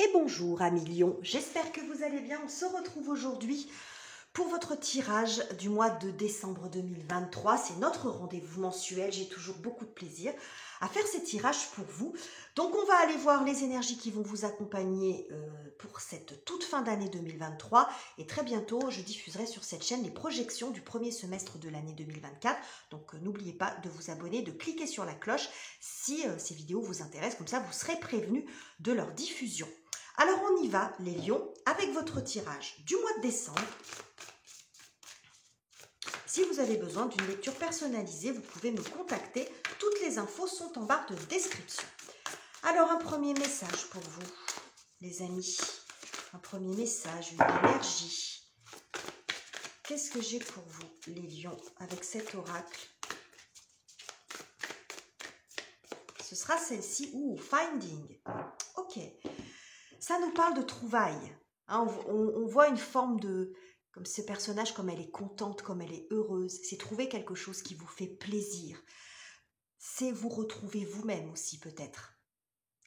Et bonjour amis Lions, j'espère que vous allez bien. On se retrouve aujourd'hui pour votre tirage du mois de décembre 2023. C'est notre rendez-vous mensuel, j'ai toujours beaucoup de plaisir à faire ces tirages pour vous. Donc on va aller voir les énergies qui vont vous accompagner pour cette toute fin d'année 2023. Et très bientôt, je diffuserai sur cette chaîne les projections du premier semestre de l'année 2024. Donc n'oubliez pas de vous abonner, de cliquer sur la cloche si ces vidéos vous intéressent. Comme ça, vous serez prévenus de leur diffusion. Alors on y va les lions avec votre tirage du mois de décembre. Si vous avez besoin d'une lecture personnalisée, vous pouvez me contacter. Toutes les infos sont en barre de description. Alors un premier message pour vous les amis. Un premier message, une énergie. Qu'est-ce que j'ai pour vous les lions avec cet oracle? Ce sera celle-ci. Finding. Ok. Ça nous parle de trouvailles. Hein, on voit une forme de... Comme ce personnage, comme elle est contente, comme elle est heureuse. C'est trouver quelque chose qui vous fait plaisir. C'est vous retrouver vous-même aussi peut-être.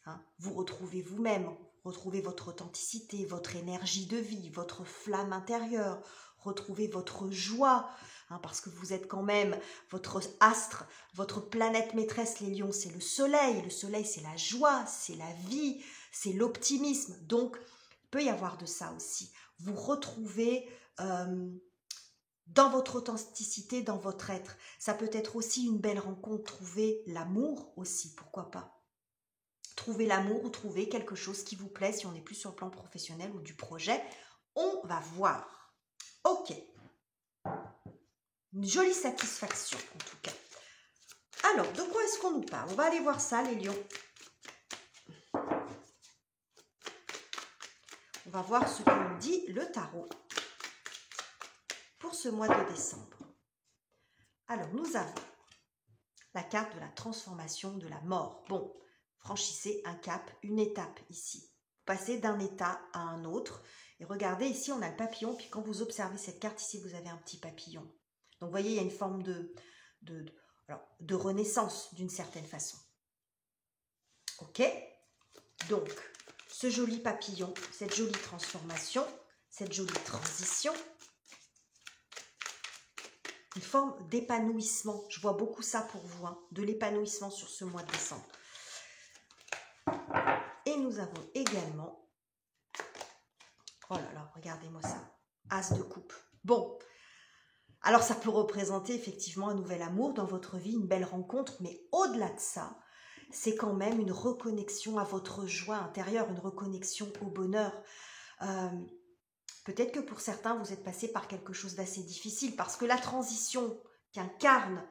Hein, vous retrouvez vous-même, retrouvez votre authenticité, votre énergie de vie, votre flamme intérieure, retrouvez votre joie. Hein, parce que vous êtes quand même votre astre, votre planète maîtresse, les lions, c'est le soleil. Le soleil, c'est la joie, c'est la vie, c'est l'optimisme. Donc, il peut y avoir de ça aussi. Vous retrouvez dans votre authenticité, dans votre être. Ça peut être aussi une belle rencontre, trouver l'amour aussi, pourquoi pas. Trouver l'amour ou trouver quelque chose qui vous plaît si on n'est plus sur le plan professionnel ou du projet. On va voir. Ok. Une jolie satisfaction en tout cas. Alors, de quoi est-ce qu'on nous parle? On va aller voir ça les lions. On va voir ce que nous dit le tarot pour ce mois de décembre. Alors, nous avons la carte de la transformation, de la mort. Bon, franchissez un cap, une étape ici. Vous passez d'un état à un autre. Et regardez, ici, on a le papillon. Puis quand vous observez cette carte, ici, vous avez un petit papillon. Donc, vous voyez, il y a une forme de renaissance, d'une certaine façon. Ok? Donc, ce joli papillon, cette jolie transformation, cette jolie transition, une forme d'épanouissement. Je vois beaucoup ça pour vous, hein, de l'épanouissement sur ce mois de décembre. Et nous avons également, oh là là, regardez-moi ça, As de coupe. Bon, alors ça peut représenter effectivement un nouvel amour dans votre vie, une belle rencontre, mais au-delà de ça, c'est quand même une reconnexion à votre joie intérieure, une reconnexion au bonheur. Peut-être que pour certains, vous êtes passé par quelque chose d'assez difficile, parce que la transition qu'incarne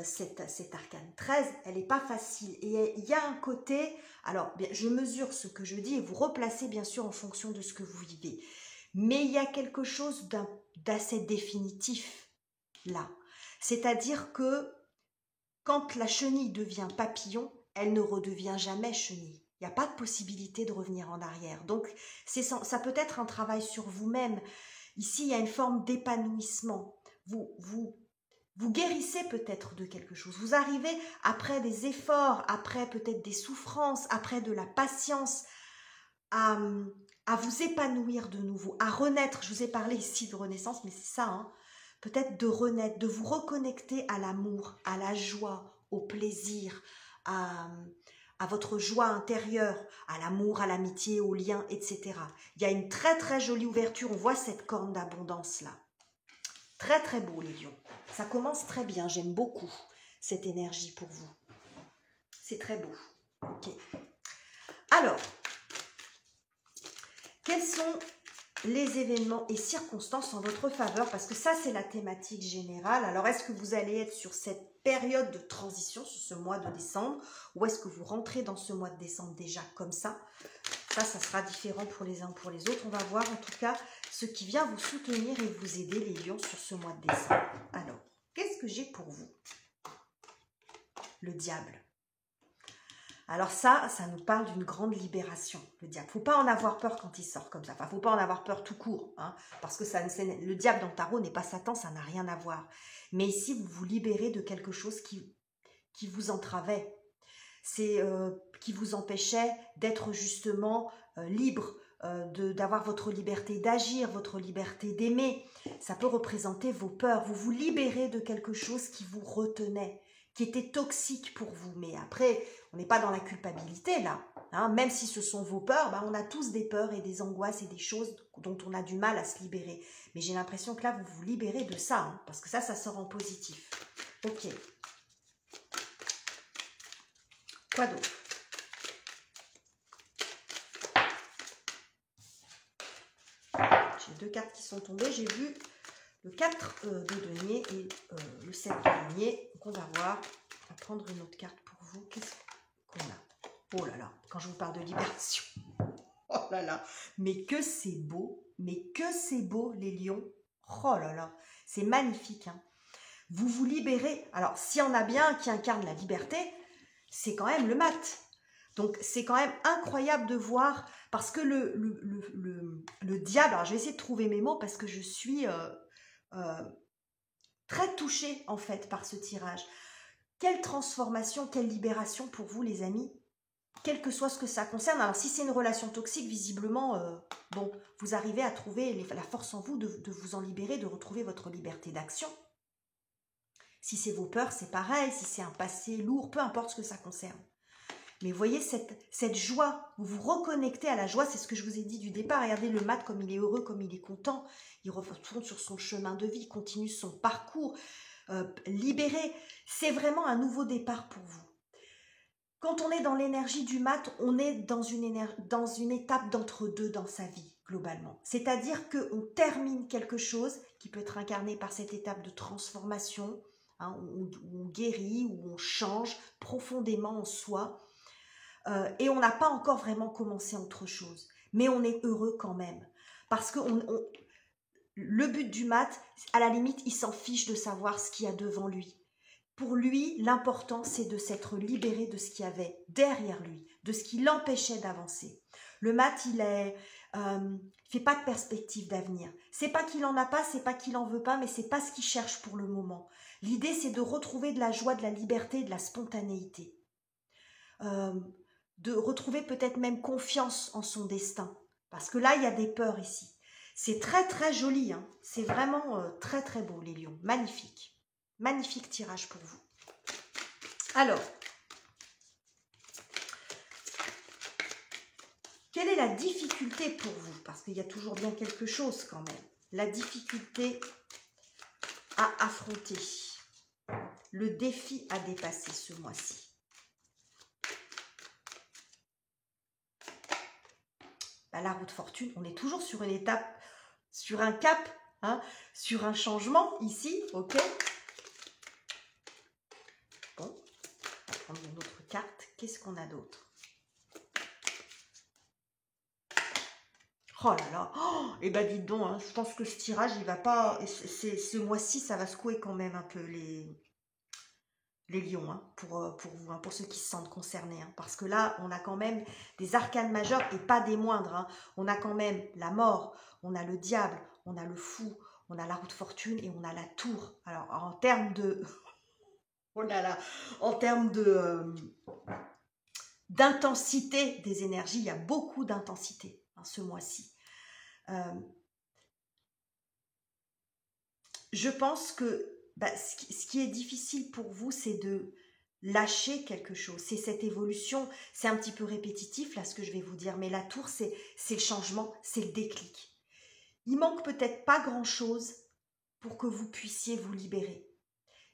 cet arcane 13, elle n'est pas facile. Et il y a un côté, alors bien, je mesure ce que je dis et vous replacez bien sûr en fonction de ce que vous vivez. Mais il y a quelque chose d'assez définitif là. C'est-à-dire que quand la chenille devient papillon, elle ne redevient jamais chenille. Il n'y a pas de possibilité de revenir en arrière. Donc, ça peut être un travail sur vous-même. Ici, il y a une forme d'épanouissement. Vous guérissez peut-être de quelque chose. Vous arrivez après des efforts, après peut-être des souffrances, après de la patience, à vous épanouir de nouveau, à renaître. Je vous ai parlé ici de renaissance, mais c'est ça, hein. Peut-être de renaître, de vous reconnecter à l'amour, à la joie, au plaisir, à votre joie intérieure, à l'amour, à l'amitié, aux liens, etc. Il y a une très très jolie ouverture, on voit cette corne d'abondance là. Très très beau les lions. Ça commence très bien, j'aime beaucoup cette énergie pour vous. C'est très beau. Ok. Alors, quels sont les événements et circonstances en votre faveur? Parce que ça, c'est la thématique générale. Alors, est-ce que vous allez être sur cette période de transition, sur ce mois de décembre, ou est-ce que vous rentrez dans ce mois de décembre déjà comme ça? Ça sera différent pour les uns ou pour les autres. On va voir en tout cas ce qui vient vous soutenir et vous aider, les lions, sur ce mois de décembre. Alors, qu'est-ce que j'ai pour vous? Le diable. Alors ça nous parle d'une grande libération, le diable. Il ne faut pas en avoir peur quand il sort comme ça. Enfin, il ne faut pas en avoir peur tout court, hein, parce que le diable dans le tarot n'est pas Satan, ça n'a rien à voir. Mais ici, vous vous libérez de quelque chose qui vous entravait. C'est qui vous empêchait d'être justement libre, d'avoir votre liberté d'agir, votre liberté d'aimer. Ça peut représenter vos peurs. Vous vous libérez de quelque chose qui vous retenait, qui était toxique pour vous. Mais après, on n'est pas dans la culpabilité là. Hein. Même si ce sont vos peurs, on a tous des peurs et des angoisses et des choses dont on a du mal à se libérer. Mais j'ai l'impression que là, vous vous libérez de ça, hein, parce que ça sort en positif. Ok. Quoi d'autre? J'ai 2 cartes qui sont tombées. J'ai vu le 4 de denier et le 7 de denier. Donc on va voir. On va prendre une autre carte pour vous. Qu'est-ce qu'on a? Oh là là, quand je vous parle de libération. Oh là là, mais que c'est beau. Mais que c'est beau, les lions. Oh là là, c'est magnifique. Hein. Vous vous libérez. Alors, s'il y en a bien un qui incarne la liberté, c'est quand même le mat. Donc, c'est quand même incroyable de voir, parce que le diable, alors je vais essayer de trouver mes mots, parce que je suis très touchée, en fait, par ce tirage. Quelle transformation, quelle libération pour vous, les amis, quel que soit ce que ça concerne. Alors, si c'est une relation toxique, visiblement, bon, vous arrivez à trouver la force en vous de vous en libérer, de retrouver votre liberté d'action. Si c'est vos peurs, c'est pareil. Si c'est un passé lourd, peu importe ce que ça concerne. Mais vous voyez cette joie, vous vous reconnectez à la joie, c'est ce que je vous ai dit du départ. Regardez le mat comme il est heureux, comme il est content. Il retourne sur son chemin de vie, continue son parcours, libéré. C'est vraiment un nouveau départ pour vous. Quand on est dans l'énergie du mat, on est dans une étape d'entre-deux dans sa vie, globalement. C'est-à-dire qu'on termine quelque chose qui peut être incarné par cette étape de transformation, hein, où on guérit, où on change profondément en soi. Et on n'a pas encore vraiment commencé autre chose. Mais on est heureux quand même. Parce que le but du mat, à la limite, il s'en fiche de savoir ce qu'il y a devant lui. Pour lui, l'important, c'est de s'être libéré de ce qu'il y avait derrière lui, de ce qui l'empêchait d'avancer. Le mat, il fait pas de perspective d'avenir. C'est pas qu'il en a pas, c'est pas qu'il en veut pas, mais c'est pas ce qu'il cherche pour le moment. L'idée, c'est de retrouver de la joie, de la liberté, de la spontanéité. De retrouver peut-être même confiance en son destin. Parce que là, il y a des peurs ici. C'est très, très joli. Hein. C'est vraiment très, très beau, les lions. Magnifique. Magnifique tirage pour vous. Alors, quelle est la difficulté pour vous? Parce qu'il y a toujours bien quelque chose quand même. La difficulté à affronter. Le défi à dépasser ce mois-ci. La roue de fortune, on est toujours sur une étape, sur un cap, hein, sur un changement ici, ok. Bon, on va prendre une autre carte. Qu'est-ce qu'on a d'autre? Oh là là, oh, et ben dites donc, hein, je pense que ce tirage, il va pas, ce mois-ci, ça va secouer quand même un peu les lions, hein, pour vous, hein, pour ceux qui se sentent concernés. Hein, parce que là, on a quand même des arcanes majeures et pas des moindres. Hein. On a quand même la mort, on a le diable, on a le fou, on a la roue de fortune et on a la tour. Alors, en termes de... oh là là, en termes d'intensité des énergies, il y a beaucoup d'intensité hein, ce mois-ci. Je pense que ce qui est difficile pour vous, c'est de lâcher quelque chose. C'est cette évolution, c'est un petit peu répétitif là ce que je vais vous dire, mais la tour, c'est le changement, c'est le déclic. Il manque peut-être pas grand-chose pour que vous puissiez vous libérer.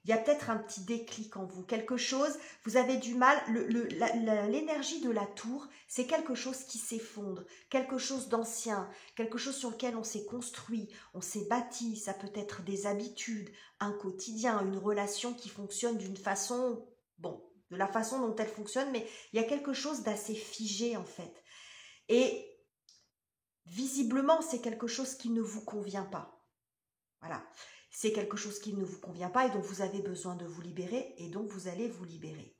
Il y a peut-être un petit déclic en vous, quelque chose, vous avez du mal, l'énergie de la tour, c'est quelque chose qui s'effondre, quelque chose d'ancien, quelque chose sur lequel on s'est construit, on s'est bâti, ça peut être des habitudes, un quotidien, une relation qui fonctionne d'une façon, bon, de la façon dont elle fonctionne, mais il y a quelque chose d'assez figé en fait. Et visiblement, c'est quelque chose qui ne vous convient pas. Voilà. C'est quelque chose qui ne vous convient pas et dont vous avez besoin de vous libérer et donc vous allez vous libérer.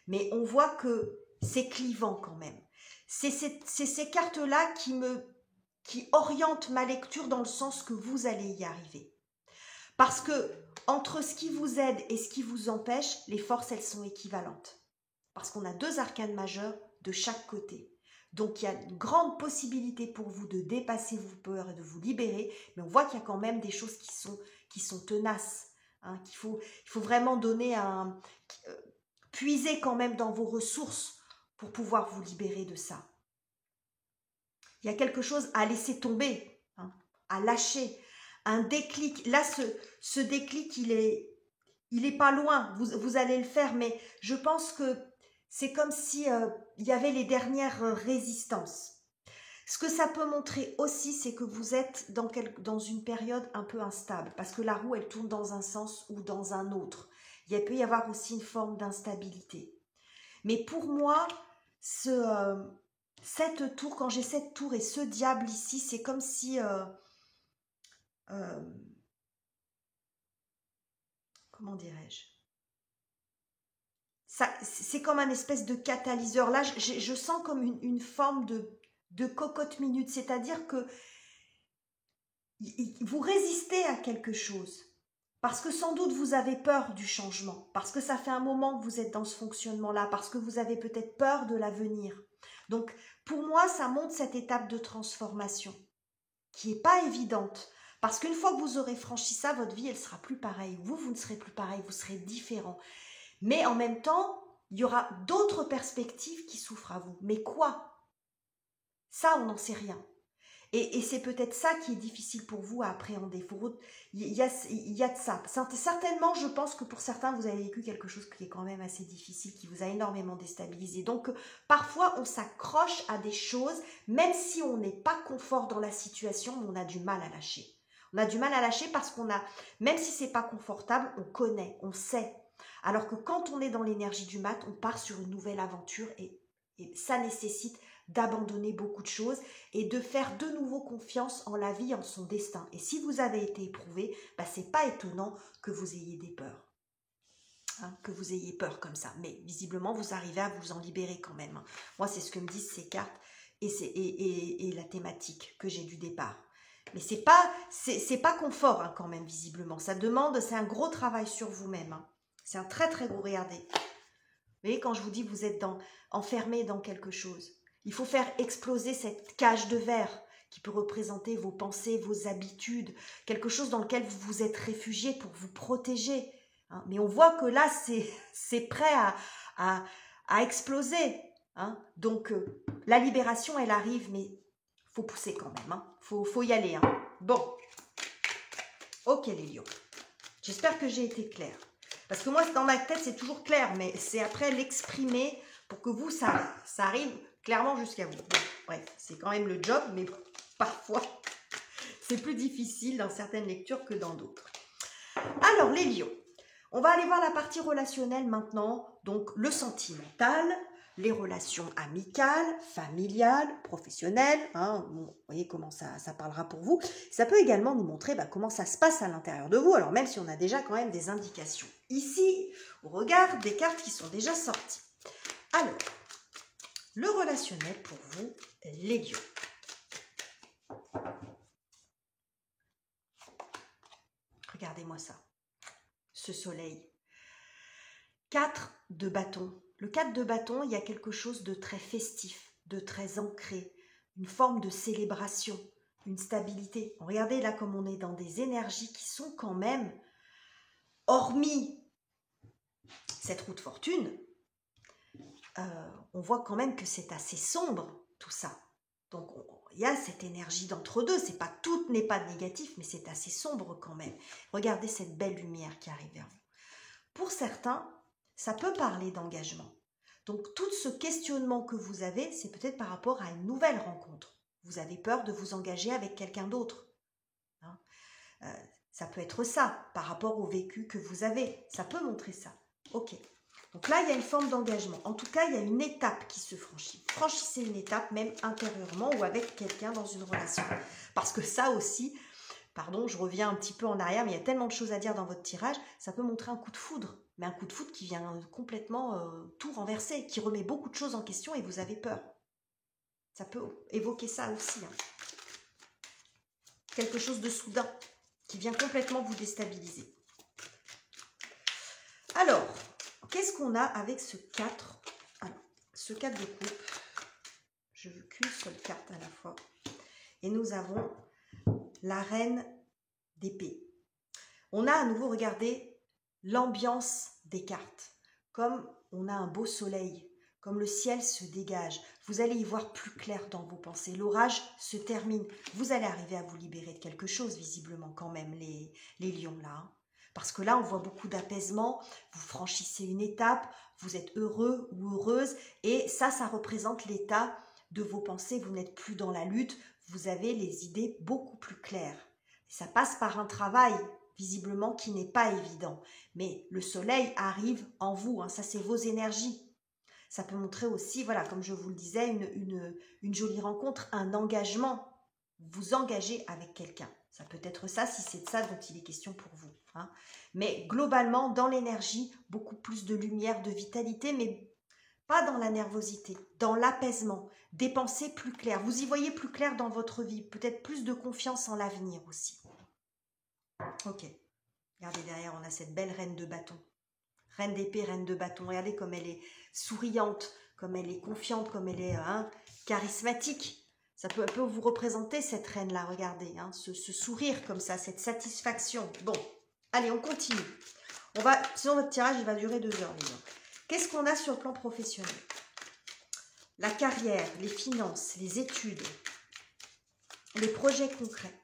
Mais on voit que c'est clivant quand même. C'est ces cartes-là qui orientent ma lecture dans le sens que vous allez y arriver. Parce que entre ce qui vous aide et ce qui vous empêche, les forces, elles sont équivalentes. Parce qu'on a 2 arcanes majeures de chaque côté. Donc, il y a une grande possibilité pour vous de dépasser vos peurs et de vous libérer. Mais on voit qu'il y a quand même des choses qui sont tenaces. Hein, il faut vraiment donner puiser quand même dans vos ressources pour pouvoir vous libérer de ça. Il y a quelque chose à laisser tomber, hein, à lâcher. Un déclic. Là, ce déclic, il est pas loin. Vous allez le faire, mais je pense que c'est comme si il y avait les dernières résistances. Ce que ça peut montrer aussi, c'est que vous êtes dans une période un peu instable, parce que la roue, elle tourne dans un sens ou dans un autre. Il peut y avoir aussi une forme d'instabilité. Mais pour moi, cette tour, quand j'ai cette tour et ce diable ici, c'est comme si... comment dirais-je? C'est comme un espèce de catalyseur. Là, je sens comme une forme de cocotte minute, c'est-à-dire que vous résistez à quelque chose. Parce que sans doute vous avez peur du changement, parce que ça fait un moment que vous êtes dans ce fonctionnement-là, parce que vous avez peut-être peur de l'avenir. Donc, pour moi, ça montre cette étape de transformation qui n'est pas évidente. Parce qu'une fois que vous aurez franchi ça, votre vie, elle sera plus pareille. Vous ne serez plus pareil, vous serez différent. Mais en même temps, il y aura d'autres perspectives qui s'ouvrent à vous. Mais quoi? Ça, on n'en sait rien. Et c'est peut-être ça qui est difficile pour vous à appréhender. Il y a de ça. Certainement, je pense que pour certains, vous avez vécu quelque chose qui est quand même assez difficile, qui vous a énormément déstabilisé. Donc, parfois, on s'accroche à des choses, même si on n'est pas confort dans la situation, on a du mal à lâcher. On a du mal à lâcher parce même si c'est pas confortable, on connaît, on sait. Alors que quand on est dans l'énergie du mat, on part sur une nouvelle aventure et ça nécessite d'abandonner beaucoup de choses et de faire de nouveau confiance en la vie, en son destin. Et si vous avez été éprouvé, c'est pas étonnant que vous ayez des peurs. Hein, que vous ayez peur comme ça. Mais visiblement, vous arrivez à vous en libérer quand même. Moi, c'est ce que me disent ces cartes et la thématique que j'ai du départ. Mais c'est pas confort hein, quand même, visiblement. Ça demande, c'est un gros travail sur vous-même. Hein. C'est un très très gros, regardez. Vous voyez, quand je vous dis vous êtes enfermé dans quelque chose, il faut faire exploser cette cage de verre qui peut représenter vos pensées, vos habitudes, quelque chose dans lequel vous vous êtes réfugié pour vous protéger. Hein. Mais on voit que là, c'est prêt à exploser. Hein. Donc, la libération, elle arrive, mais il faut pousser quand même. Hein. Faut y aller. Hein. Bon. Ok, les lions. J'espère que j'ai été claire. Parce que moi, dans ma tête, c'est toujours clair, mais c'est après l'exprimer pour que vous, ça arrive clairement jusqu'à vous. Bref, c'est quand même le job, mais parfois, c'est plus difficile dans certaines lectures que dans d'autres. Alors, les lions, on va aller voir la partie relationnelle maintenant. Donc, le sentimental, les relations amicales, familiales, professionnelles. Hein, bon, vous voyez comment ça parlera pour vous. Ça peut également nous montrer comment ça se passe à l'intérieur de vous. Alors, même si on a déjà quand même des indications. Ici, on regarde des cartes qui sont déjà sorties. Alors, le relationnel pour vous, les lions. Regardez-moi ça. Ce soleil. 4 de bâton. Le 4 de bâton, il y a quelque chose de très festif, de très ancré, une forme de célébration, une stabilité. Regardez là comme on est dans des énergies qui sont quand même, hormis cette roue de fortune, on voit quand même que c'est assez sombre tout ça. Donc il y a cette énergie d'entre-deux, tout n'est pas négatif, mais c'est assez sombre quand même. Regardez cette belle lumière qui arrive vers vous. Pour certains, ça peut parler d'engagement. Donc tout ce questionnement que vous avez, c'est peut-être par rapport à une nouvelle rencontre. Vous avez peur de vous engager avec quelqu'un d'autre. Hein, ça peut être ça, par rapport au vécu que vous avez. Ça peut montrer ça. Ok. Donc là, il y a une forme d'engagement. En tout cas, il y a une étape qui se franchit. Franchissez une étape, même intérieurement ou avec quelqu'un dans une relation. Parce que ça aussi, pardon, je reviens un petit peu en arrière, mais il y a tellement de choses à dire dans votre tirage, ça peut montrer un coup de foudre. Mais un coup de foudre qui vient complètement tout renverser, qui remet beaucoup de choses en question et vous avez peur. Ça peut évoquer ça aussi. Hein. Quelque chose de soudain qui vient complètement vous déstabiliser. Alors, qu'est-ce qu'on a avec ce 4 ? Alors, ce 4 de coupe, Je veux qu'une seule carte à la fois. Et nous avons la reine d'épée. On a à nouveau, regardez, l'ambiance des cartes. Comme on a un beau soleil, comme le ciel se dégage, vous allez y voir plus clair dans vos pensées. L'orage se termine. Vous allez arriver à vous libérer de quelque chose, visiblement, quand même, les lions, là. Hein. Parce que là, on voit beaucoup d'apaisement. Vous franchissez une étape, vous êtes heureux ou heureuse. Et ça représente l'état de vos pensées. Vous n'êtes plus dans la lutte. Vous avez les idées beaucoup plus claires. Ça passe par un travail, visiblement, qui n'est pas évident. Mais le soleil arrive en vous. Hein, ça, c'est vos énergies. Ça peut montrer aussi, voilà, comme je vous le disais, une jolie rencontre, un engagement. Vous engagez avec quelqu'un. Ça peut être ça, si c'est de ça dont il est question pour vous. Hein. Mais globalement, dans l'énergie, beaucoup plus de lumière, de vitalité, mais pas dans la nervosité, dans l'apaisement, des pensées plus claires. Vous y voyez plus clair dans votre vie, peut-être plus de confiance en l'avenir aussi. Ok, regardez derrière, on a cette belle reine de bâton. Reine d'épée, reine de bâton. Regardez comme elle est souriante, comme elle est confiante, comme elle est charismatique. Ça peut vous représenter cette reine-là, regardez, hein, ce sourire comme ça, cette satisfaction. Bon, allez, on continue. Sinon, votre tirage, il va durer 2 heures, les gens. Qu'est-ce qu'on a sur le plan professionnel? La carrière, les finances, les études, les projets concrets.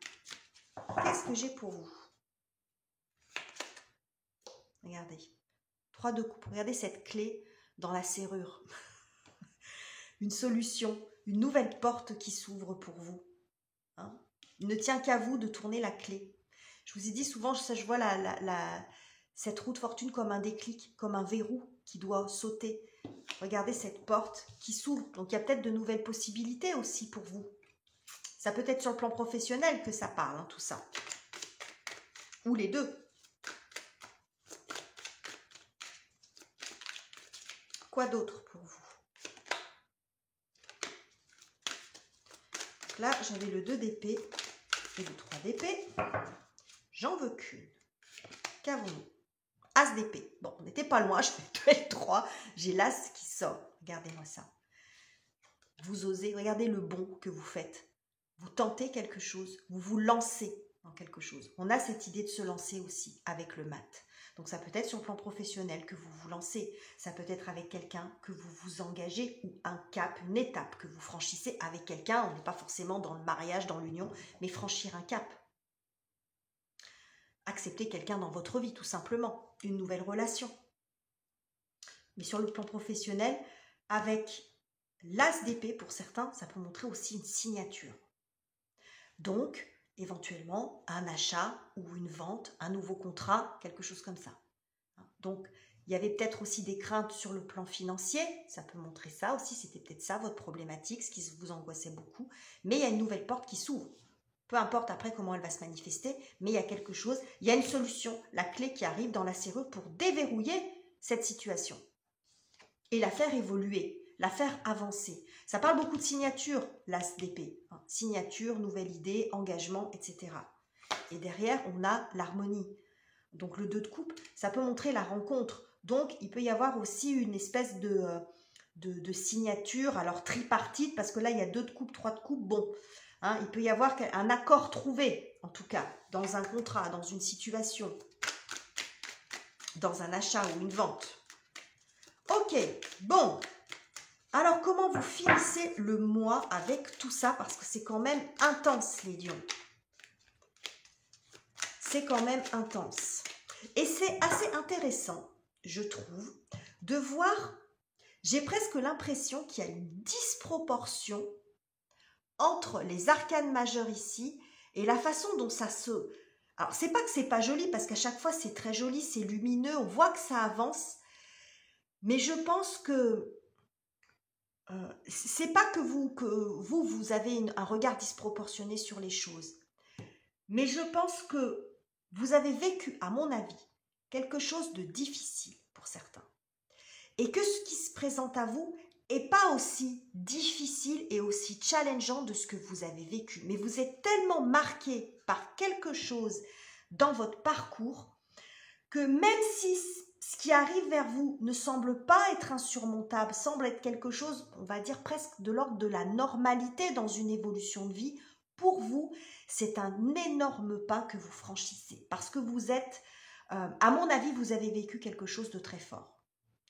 Qu'est-ce que j'ai pour vous? Regardez. 3 de coupe. Regardez cette clé dans la serrure. Une solution, une nouvelle porte qui s'ouvre pour vous. Hein, il ne tient qu'à vous de tourner la clé. Je vous ai dit souvent, je vois cette roue de fortune comme un déclic, comme un verrou qui doit sauter. Regardez cette porte qui s'ouvre. Donc, il y a peut-être de nouvelles possibilités aussi pour vous. Ça peut être sur le plan professionnel que ça parle, hein, tout ça. Ou les deux. Quoi d'autre pour vous? Donc là, j'avais le 2 d'épée et le 3 d'épée. J'en veux qu'une. Qu'avons-nous? As d'épée. Bon, on n'était pas loin, je fais 2 et 3. J'ai l'as qui sort. Regardez-moi ça. Vous osez, regardez le bond que vous faites. Vous tentez quelque chose, vous vous lancez dans quelque chose. On a cette idée de se lancer aussi avec le mat. Donc ça peut être sur le plan professionnel que vous vous lancez. Ça peut être avec quelqu'un que vous vous engagez ou un cap, une étape que vous franchissez avec quelqu'un. On n'est pas forcément dans le mariage, dans l'union, mais franchir un cap. Accepter quelqu'un dans votre vie, tout simplement. Une nouvelle relation. Mais sur le plan professionnel, avec l'as d'épée, pour certains, ça peut montrer aussi une signature. Donc, éventuellement, un achat ou une vente, un nouveau contrat, quelque chose comme ça. Donc, il y avait peut-être aussi des craintes sur le plan financier, ça peut montrer ça aussi, c'était peut-être ça votre problématique, ce qui vous angoissait beaucoup, mais il y a une nouvelle porte qui s'ouvre. Peu importe après comment elle va se manifester, mais il y a quelque chose, il y a une solution, la clé qui arrive dans la serrure pour déverrouiller cette situation et la faire évoluer, la faire avancer. Ça parle beaucoup de signature, l'as d'épée. Hein. Signature, nouvelle idée, engagement, etc. Et derrière, on a l'harmonie. Donc le 2 de coupe, ça peut montrer la rencontre. Donc il peut y avoir aussi une espèce de signature, alors tripartite, parce que là, il y a 2 de coupe, 3 de coupe. Bon, hein, il peut y avoir un accord trouvé, en tout cas, dans un contrat, dans une situation, dans un achat ou une vente. Ok, bon. Alors, comment vous finissez le mois avec tout ça? Parce que c'est quand même intense, les lions. C'est quand même intense. Et c'est assez intéressant, je trouve, de voir, j'ai presque l'impression qu'il y a une disproportion entre les arcanes majeures ici et la façon dont ça se... Alors, c'est pas que c'est pas joli, parce qu'à chaque fois, c'est très joli, c'est lumineux, on voit que ça avance. Mais je pense que c'est pas que vous avez un regard disproportionné sur les choses. Mais je pense que vous avez vécu, à mon avis, quelque chose de difficile pour certains. Et que ce qui se présente à vous n'est pas aussi difficile et aussi challengeant de ce que vous avez vécu. Mais vous êtes tellement marqué par quelque chose dans votre parcours que même si ce qui arrive vers vous ne semble pas être insurmontable, semble être quelque chose, on va dire presque de l'ordre de la normalité dans une évolution de vie. Pour vous, c'est un énorme pas que vous franchissez parce que vous êtes, à mon avis, vous avez vécu quelque chose de très fort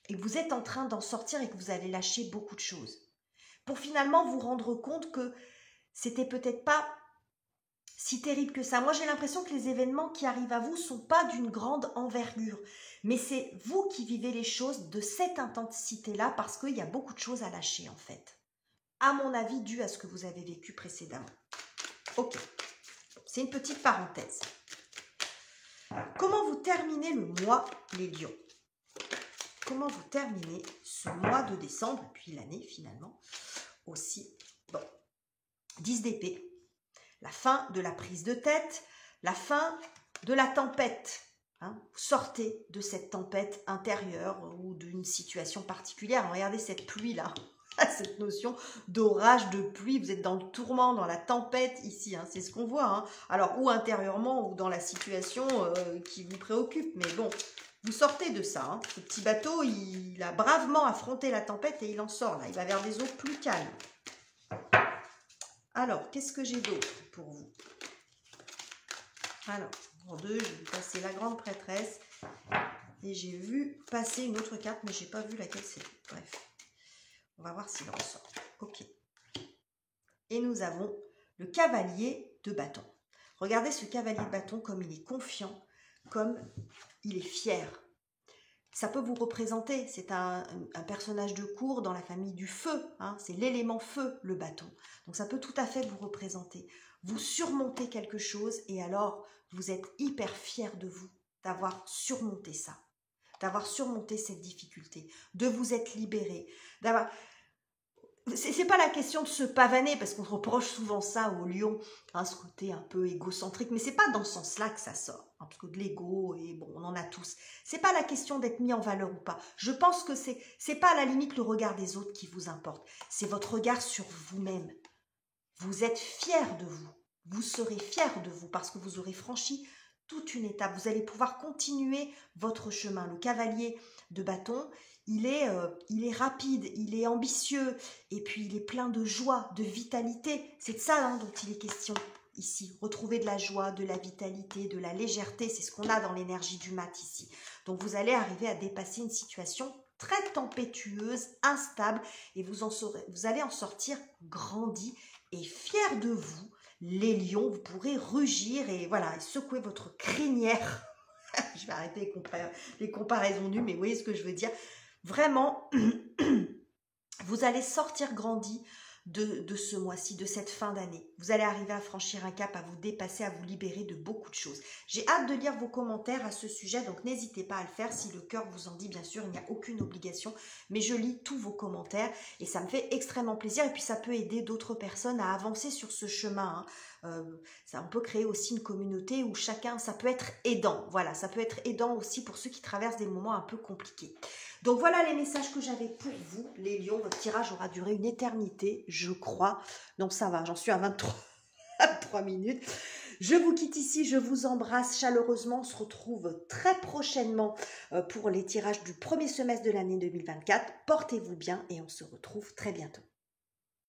et vous êtes en train d'en sortir et que vous allez lâcher beaucoup de choses pour finalement vous rendre compte que c'était peut-être pas si terrible que ça. Moi, j'ai l'impression que les événements qui arrivent à vous ne sont pas d'une grande envergure, mais c'est vous qui vivez les choses de cette intensité-là parce qu'il y a beaucoup de choses à lâcher en fait. À mon avis, dû à ce que vous avez vécu précédemment. Ok, c'est une petite parenthèse. Comment vous terminez le mois, les lions? Comment vous terminez ce mois de décembre, puis l'année finalement aussi? Bon, 10 d'épée. La fin de la prise de tête, la fin de la tempête. Hein. Vous sortez de cette tempête intérieure ou d'une situation particulière. Regardez cette pluie-là, cette notion d'orage, de pluie. Vous êtes dans le tourment, dans la tempête ici. Hein. C'est ce qu'on voit. Hein. Alors, ou intérieurement, ou dans la situation qui vous préoccupe. Mais bon, vous sortez de ça. Hein. Ce petit bateau, il a bravement affronté la tempête et il en sort là. Il va vers des eaux plus calmes. Alors, qu'est-ce que j'ai d'autre pour vous? Alors, en 2, j'ai vu passer la grande prêtresse et j'ai vu passer une autre carte, mais je n'ai pas vu laquelle c'était. Bref, on va voir s'il ressort. Ok. Et nous avons le cavalier de bâton. Regardez ce cavalier de bâton comme il est confiant, comme il est fier. Ça peut vous représenter, c'est un personnage de cour dans la famille du feu, hein, c'est l'élément feu, le bâton. Donc ça peut tout à fait vous représenter. Vous surmontez quelque chose et alors vous êtes hyper fier de vous, d'avoir surmonté ça, d'avoir surmonté cette difficulté, de vous être libéré, d'avoir... C'est pas la question de se pavaner, parce qu'on reproche souvent ça aux lions, hein, ce côté un peu égocentrique, mais c'est pas dans ce sens-là que ça sort, hein, parce que de l'ego, et bon, on en a tous. C'est pas la question d'être mis en valeur ou pas. Je pense que c'est pas à la limite le regard des autres qui vous importe, c'est votre regard sur vous-même. Vous êtes fier de vous, vous serez fier de vous, parce que vous aurez franchi toute une étape. Vous allez pouvoir continuer votre chemin. Le cavalier de bâton, il est rapide, il est ambitieux, et puis il est plein de joie, de vitalité. C'est de ça dont il est question ici. Retrouver de la joie, de la vitalité, de la légèreté, c'est ce qu'on a dans l'énergie du mat ici. Donc vous allez arriver à dépasser une situation très tempétueuse, instable, et vous allez en sortir grandi et fier de vous. Les lions, vous pourrez rugir et voilà, et secouer votre crinière. Je vais arrêter les comparaisons nues, mais vous voyez ce que je veux dire. Vraiment, vous allez sortir grandi de ce mois-ci, de cette fin d'année. Vous allez arriver à franchir un cap, à vous dépasser, à vous libérer de beaucoup de choses. J'ai hâte de lire vos commentaires à ce sujet, donc n'hésitez pas à le faire. Si le cœur vous en dit, bien sûr, il n'y a aucune obligation, mais je lis tous vos commentaires et ça me fait extrêmement plaisir. Et puis ça peut aider d'autres personnes à avancer sur ce chemin. Ça, on peut créer aussi une communauté où chacun, ça peut être aidant. Voilà, ça peut être aidant aussi pour ceux qui traversent des moments un peu compliqués. Donc voilà les messages que j'avais pour vous, les lions. Votre tirage aura duré une éternité, je crois. Donc ça va, j'en suis à 23 minutes. Je vous quitte ici, je vous embrasse chaleureusement. On se retrouve très prochainement pour les tirages du premier semestre de l'année 2024. Portez-vous bien et on se retrouve très bientôt.